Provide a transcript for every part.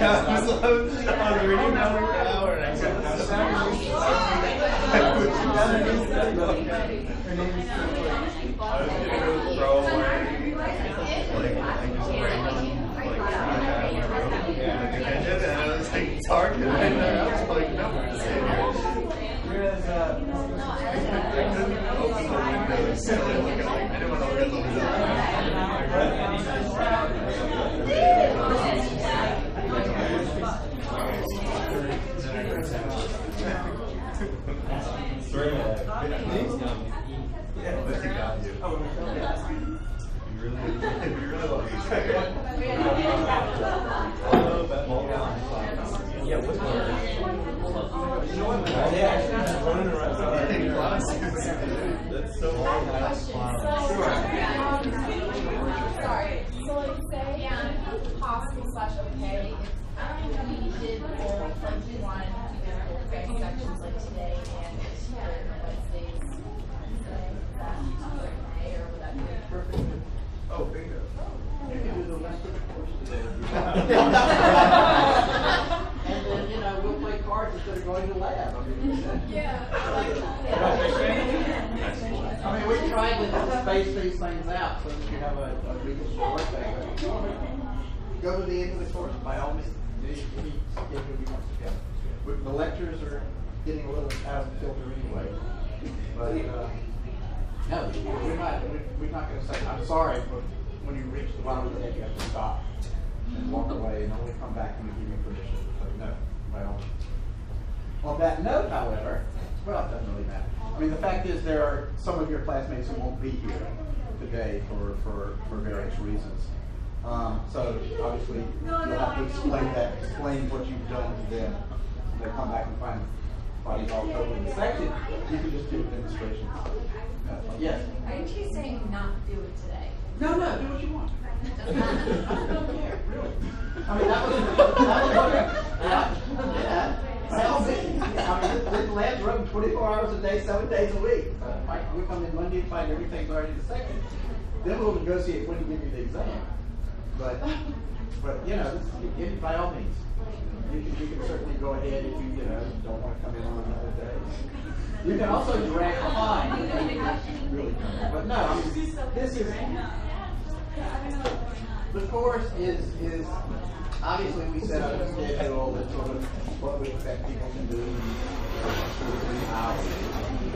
I was reading down the hour and I said, her name is I was gonna go throw away like just random and I was like Target and I was like, no one's in here. Whereas I couldn't open the window so I didn't want to look at the window. Yeah, but he got you. You really love these. Yeah, what's going on? You know what? Yeah, running around. That's so hard. Sorry. So like say possible / okay. If we did both like we wanted to do both grading sections like today and Wednesdays, that okay, or would that be perfect? Oh, bingo. You can do the rest of the course today. And then, we'll play cards instead of going to lab. I mean, we tried to space these things out so that you have a weekend work thing. Go to the end of the course, by all means, any schedule you want to get. The lectures are getting a little out of filter anyway. But, no, we're not going to say, I'm sorry, but when you reach the bottom of the day, you have to stop and walk away and only come back when we give you permission. So, no, by all means. On that note, however, well, it doesn't really matter. I mean, the fact is there are some of your classmates who won't be here today for various reasons. So, obviously, you'll have to explain what you've done to them. They come back and find bodies all covered in the section. You can just do a demonstration. Yes? Aren't you saying not do it today? No, do what you want. I don't care, really. I mean, that was this lab's running 24 hours a day, 7 days a week. We come in Monday and find everything's already the second. Then we'll negotiate when to give you the exam. But by all means, you can certainly go ahead if you don't want to come in on another day. You can also drag behind. Really, but no, I mean, this is the course is obviously we set up a schedule that's sort of what we expect people to do in 2 or 3 hours.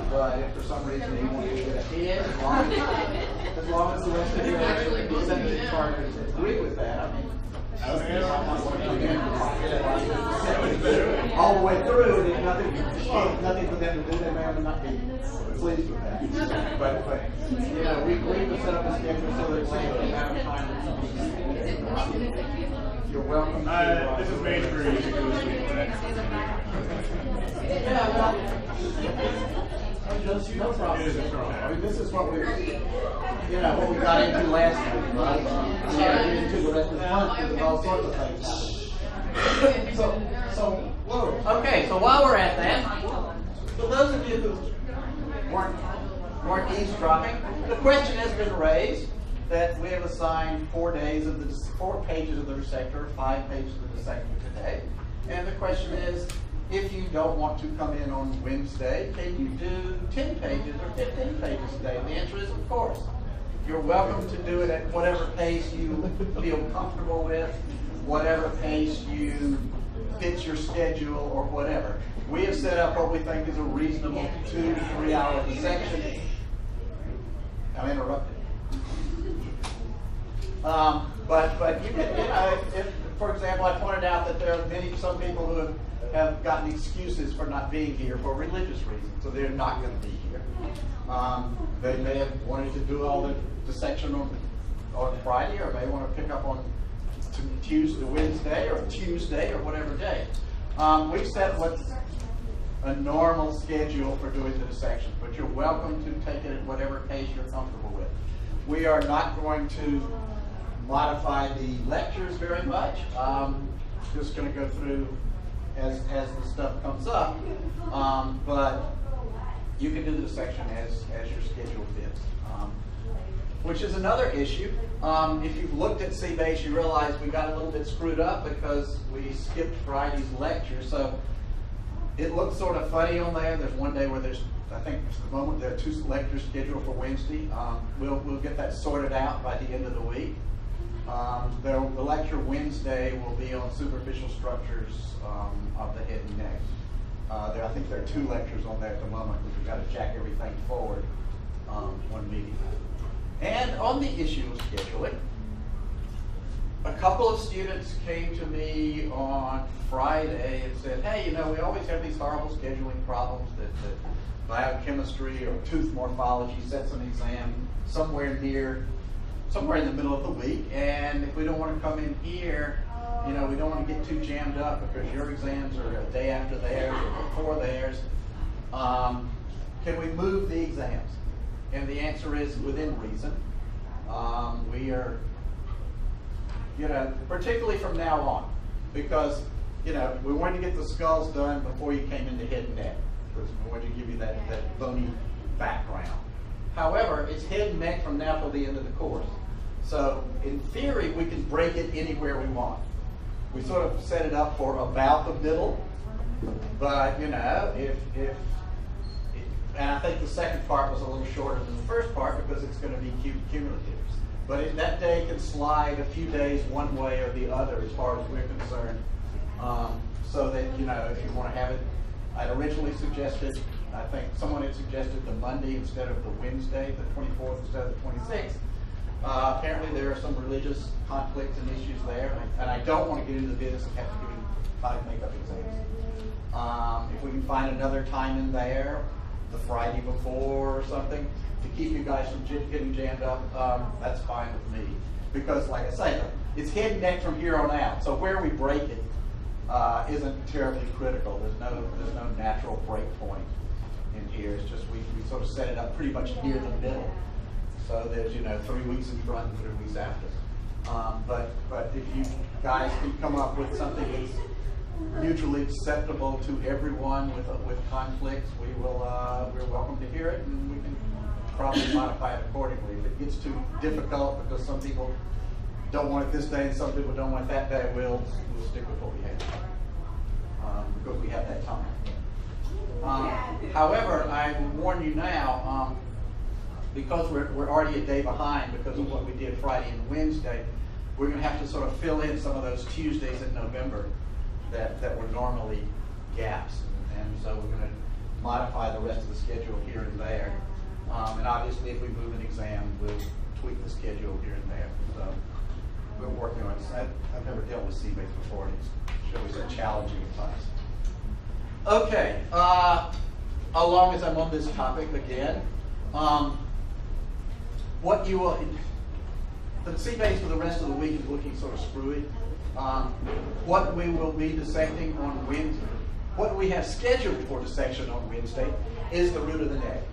But if for some reason you want to get ahead, as long as the rest of your executive partners agree with that, I mean, all the way through, there's nothing for them to do. They may or may not be pleased with that. But we believe to set up a schedule so that we have amount of time. You're welcome. This is made for you to go to sleep. Yeah, well, no problem. I mean, this is what we got into last week, right? We got into the rest of the month with all sorts of things happening. Okay, so while we're at that, for those of you who weren't eavesdropping, the question has been raised that we have assigned 4 pages of the dissector, 5 pages of the dissector today. And the question is, if you don't want to come in on Wednesday, can you do 10 pages or 15 pages today? And the answer is, of course. You're welcome to do it at whatever pace you feel comfortable with, whatever pace you fits your schedule or whatever. We have set up what we think is a reasonable 2 to 3 hour dissection. I'm interrupted. But you can, if, for example, I pointed out that there are some people who have gotten excuses for not being here for religious reasons, so they're not going to be here. They may have wanted to do all the dissection on Friday, or may want to pick up on Wednesday or Tuesday or whatever day. We've set what's a normal schedule for doing the dissection, but you're welcome to take it at whatever pace you're comfortable with. We are not going to modify the lectures very much. Just going to go through as the stuff comes up, but you can do the dissection as your schedule fits. which is another issue. If you've looked at CBase, you realize we got a little bit screwed up because we skipped Friday's lecture. So it looks sort of funny on there. There's one day where there's, I think at the moment there are 2 lectures scheduled for Wednesday. We'll get that sorted out by the end of the week. The lecture Wednesday will be on superficial structures of the head and neck. I think there are 2 lectures on there at the moment, because we've got to jack everything forward one meeting. And on the issue of scheduling, a couple of students came to me on Friday and said, hey, you know, we always have these horrible scheduling problems that biochemistry or tooth morphology sets an exam somewhere in the middle of the week, and if we don't want to come in here, you know, we don't want to get too jammed up because your exams are a day after theirs or before theirs. Can we move the exams? And the answer is within reason. We are, you know, particularly from now on, because, you know, we wanted to get the skulls done before you came into head and neck, because we wanted to give you that bony background. However, it's head and neck from now till the end of the course. So in theory, we can break it anywhere we want. We sort of set it up for about the middle, but you know, and I think the second part was a little shorter than the first part because it's going to be cumulative. But that day can slide a few days one way or the other as far as we're concerned. So that, you know, if you want to have it, I'd originally suggested, I think someone had suggested the Monday instead of the Wednesday, the 24th instead of the 26th. Apparently there are some religious conflicts and issues there, and I don't want to get into the business of having to give 5 makeup exams. If we can find another time in there, the Friday before or something, to keep you guys from getting jammed up, that's fine with me. Because like I say, it's head and neck from here on out, so where we break it isn't terribly critical. There's no natural break point in here. It's just we sort of set it up pretty much near the middle. So there's, you know, 3 weeks in front and 3 weeks after. But if you guys can come up with something that's mutually acceptable to everyone with conflicts, we're welcome to hear it, and we can probably modify it accordingly. If it gets too difficult because some people don't want it this day and some people don't want it that day, we'll stick with what we have because we have that time. However, I will warn you now, because we're already a day behind because of what we did Friday and Wednesday, we're going to have to sort of fill in some of those Tuesdays in November that were normally gaps. And so we're going to modify the rest of the schedule here and there. And obviously if we move an exam, we'll tweak the schedule here and there. So we're working on it. I've never dealt with CBase before, and it's sure was a challenging class. Okay, along as I'm on this topic again, what you will, the CBase for the rest of the week is looking sort of screwy. What we will be dissecting on Wednesday, what we have scheduled for dissection on Wednesday is the root of the neck.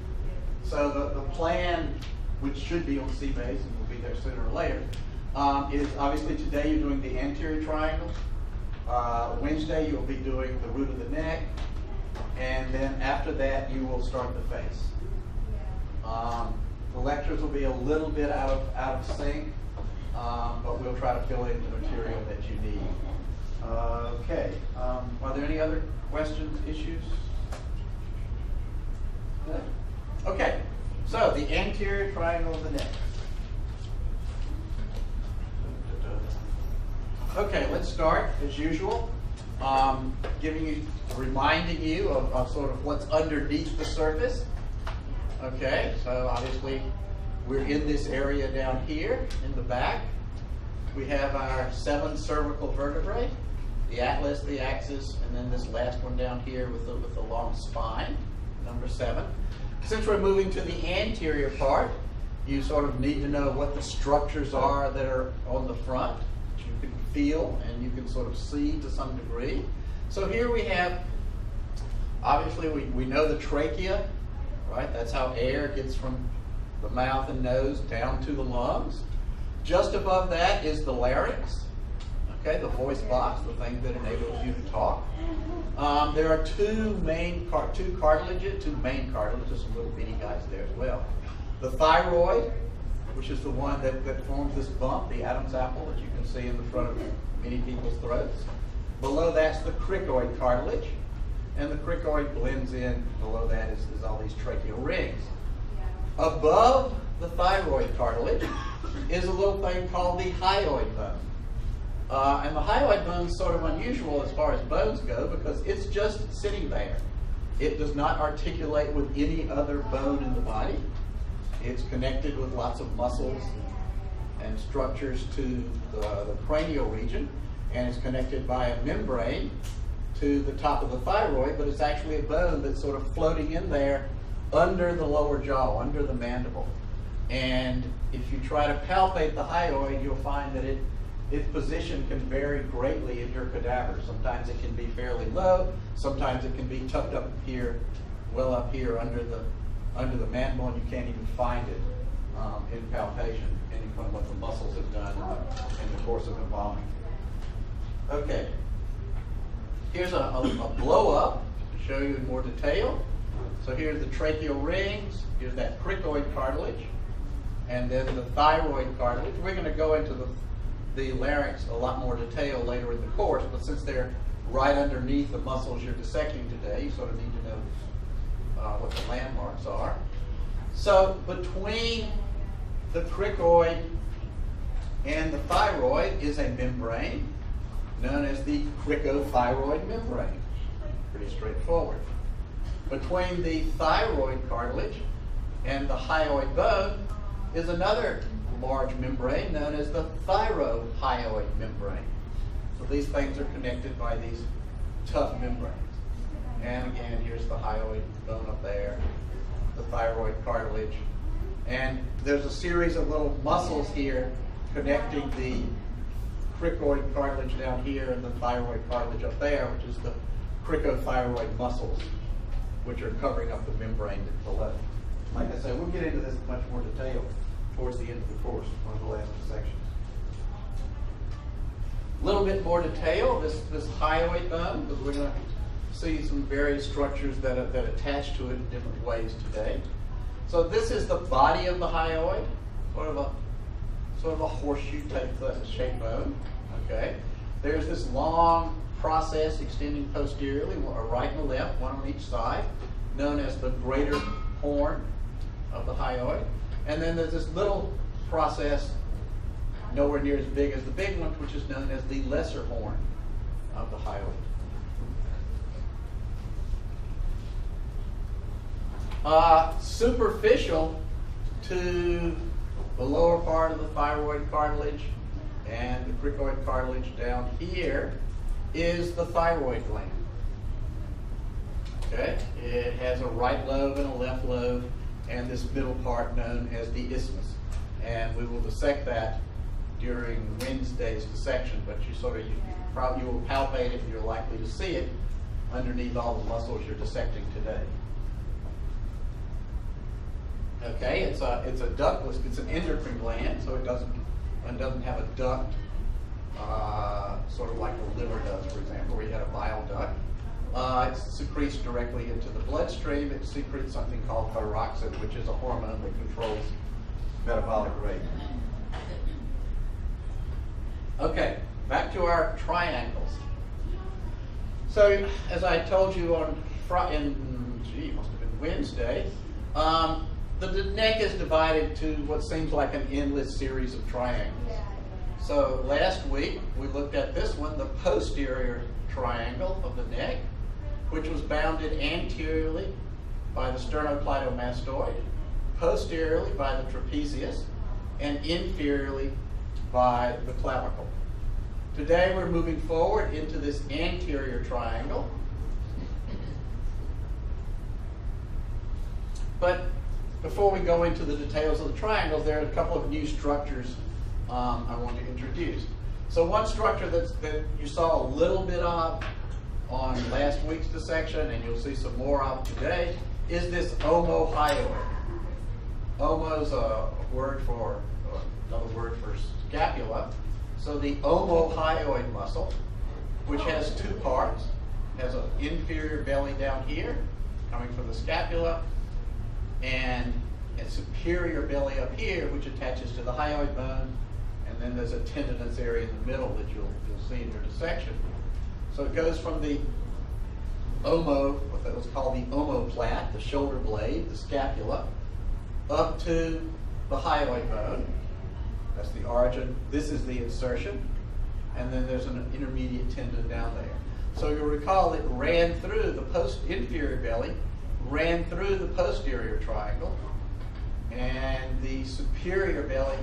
So the plan, which should be on CBase and will be there sooner or later, is obviously today you're doing the anterior triangle. Wednesday you'll be doing the root of the neck, and then after that you will start the face. The lectures will be a little bit out of sync, but we'll try to fill in the material that you need. Okay. Are there any other questions, issues? Good. Okay. So the anterior triangle of the neck. Okay, let's start as usual, reminding you of sort of what's underneath the surface. Okay, so obviously we're in this area down here in the back. We have our 7 cervical vertebrae, the atlas, the axis, and then this last one down here with the long spine, number 7. Since we're moving to the anterior part, you sort of need to know what the structures are that are on the front, which you can feel and you can sort of see to some degree. So here we have, obviously we know the trachea, right? That's how air gets from the mouth and nose down to the lungs. Just above that is the larynx, okay, the voice box, the thing that enables you to talk. There are two main cartilages, some little bitty guys there as well. The thyroid which is the one that forms this bump, the Adam's apple that you can see in the front of many people's throats. Below that's the cricoid cartilage, and the cricoid blends in. Below that is all these tracheal rings. Above the thyroid cartilage is a little thing called the hyoid bone. And the hyoid bone is sort of unusual as far as bones go because it's just sitting there. It does not articulate with any other bone in the body. It's connected with lots of muscles and structures to the cranial region, and it's connected by a membrane to the top of the thyroid, but it's actually a bone that's sort of floating in there under the lower jaw, under the mandible. And if you try to palpate the hyoid, you'll find that its position can vary greatly in your cadaver. Sometimes it can be fairly low, sometimes it can be tucked up here, well up here under the mandible, and you can't even find it in palpation, depending on what the muscles have done in the course of embalming. Okay, here's a blow up to show you in more detail. So here's the tracheal rings, here's that cricoid cartilage, and then the thyroid cartilage. We're going to go into the larynx a lot more detail later in the course, but since they're right underneath the muscles you're dissecting today, you sort of need to know what the landmarks are. So between the cricoid and the thyroid is a membrane known as the cricothyroid membrane. Pretty straightforward. Between the thyroid cartilage and the hyoid bone is another large membrane known as the thyrohyoid membrane. So these things are connected by these tough membranes. And again, here's the hyoid bone up there, the thyroid cartilage. And there's a series of little muscles here connecting the cricoid cartilage down here and the thyroid cartilage up there, which is the cricothyroid muscles, which are covering up the membrane below. Like I said, we'll get into this in much more detail towards the end of the course, one of the last sections. A little bit more detail, this hyoid bone, because we're going to see some various structures that attach to it in different ways today. So this is the body of the hyoid, sort of a horseshoe type shaped bone. Okay, there's this long process extending posteriorly, a right and a left, one on each side, known as the greater horn of the hyoid. And then there's this little process, nowhere near as big as the big one, which is known as the lesser horn of the hyoid. Superficial to the lower part of the thyroid cartilage and the cricoid cartilage down here is the thyroid gland. Okay, it has a right lobe and a left lobe, and this middle part known as the isthmus. And we will dissect that during Wednesday's dissection, but you will palpate it and you're likely to see it underneath all the muscles you're dissecting today. Okay, it's a ductless, it's an endocrine gland, so it doesn't have a duct, sort of like the liver does, for example, where you had a bile duct. It secretes directly into the bloodstream. It secretes something called thyroxine, which is a hormone that controls metabolic rate. Okay, back to our triangles. So, as I told you must have been Wednesday, the neck is divided to what seems like an endless series of triangles. So last week we looked at this one, the posterior triangle of the neck, which was bounded anteriorly by the sternocleidomastoid, posteriorly by the trapezius, and inferiorly by the clavicle. Today we're moving forward into this anterior triangle. But before we go into the details of the triangles, there are a couple of new structures I want to introduce. So one structure that you saw a little bit of on last week's dissection, and you'll see some more of today, is this omohyoid. Omo is another word for scapula. So the omohyoid muscle, which has two parts, has an inferior belly down here, coming from the scapula, and and superior belly up here, which attaches to the hyoid bone, and then there's a tendinous area in the middle that you'll see in your dissection. So it goes from the what was called the omoplate, the shoulder blade, the scapula, up to the hyoid bone. That's the origin. This is the insertion. And then there's an intermediate tendon down there. So you'll recall it ran through the inferior belly, ran through the posterior triangle, and the superior belly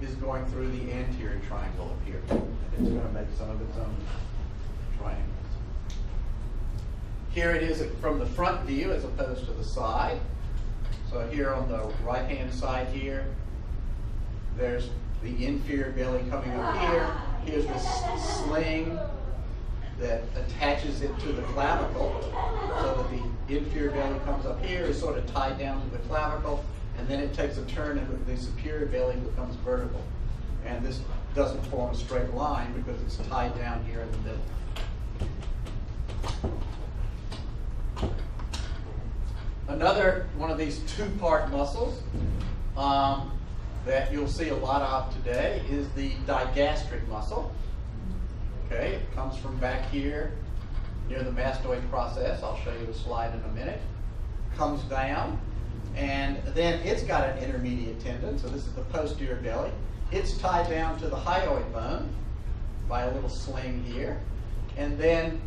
is going through the anterior triangle up here. And it's going to make some of its own triangles. Here it is from the front view as opposed to the side. So here on the right-hand side here, there's the inferior belly coming up here. Here's this sling that attaches it to the clavicle, so that the inferior belly comes up here, is sort of tied down to the clavicle, and then it takes a turn and the superior belly becomes vertical. And this doesn't form a straight line because it's tied down here in the middle. Another one of these two-part muscles that you'll see a lot of today is the digastric muscle. Okay, it comes from back here near the mastoid process. I'll show you the slide in a minute. Comes down, and then it's got an intermediate tendon. So this is the posterior belly. It's tied down to the hyoid bone by a little sling here. And then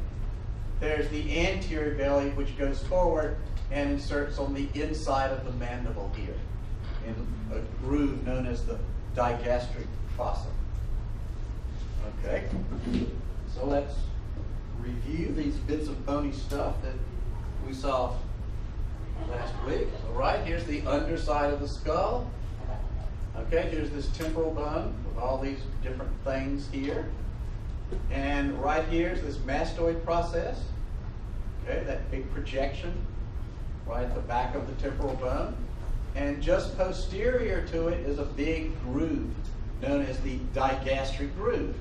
there's the anterior belly, which goes forward and inserts on the inside of the mandible here in a groove known as the digastric fossa. Okay, so let's review these bits of bony stuff that we saw last week. All right, here's the underside of the skull. Okay, here's this temporal bone with all these different things here. And right here is this mastoid process. Okay, that big projection right at the back of the temporal bone. And just posterior to it is a big groove known as the digastric groove.